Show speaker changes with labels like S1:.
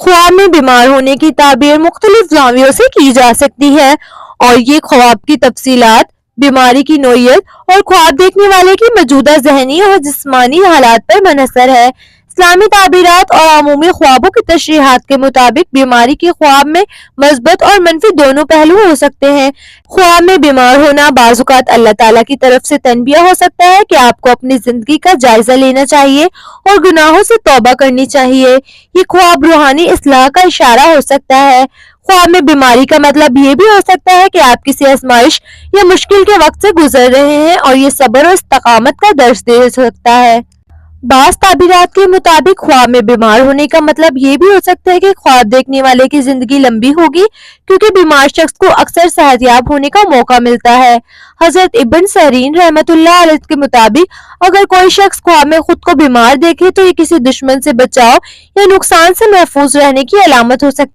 S1: ख्वाब में बीमार होने की ताबीर मुख्तलिफ जावियों से की जा सकती है और ये ख्वाब की तफसीलात, बीमारी की नोयत और ख्वाब देखने वाले की मौजूदा जहनी और जिस्मानी हालात पर मुनहसर है। इस्लामी ताबीरात और अमूमी ख्वाबों की तशरीहात के मुताबिक बीमारी के ख्वाब में मस्बत और मनफी दोनों पहलू हो सकते हैं। ख्वाब में बीमार होना बाज़-औक़ात अल्लाह ताला की तरफ से तनबिया हो सकता है कि आपको अपनी जिंदगी का जायजा लेना चाहिए और गुनाहों से तौबा करनी चाहिए। ये ख्वाब रूहानी इस्लाह का इशारा हो सकता है। ख्वाब में बीमारी का मतलब ये भी हो सकता है कि आप किसी आजमाइश या मुश्किल के वक्त से गुजर रहे हैं और ये सब्र और इस्तकामत का दर्ज दे सकता है। बाज़ ताबीरात के मुताबिक ख्वाब में बीमार होने का मतलब ये भी हो सकता है कि ख्वाब देखने वाले की जिंदगी लंबी होगी, क्योंकि बीमार शख्स को अक्सर सेहतयाब होने का मौका मिलता है। हजरत इब्न सीरीन रहमतुल्लाह अलैह के मुताबिक अगर कोई शख्स ख्वाब में खुद को बीमार देखे तो ये किसी दुश्मन से बचाव या नुकसान से महफूज रहने की अलामत हो सकती है।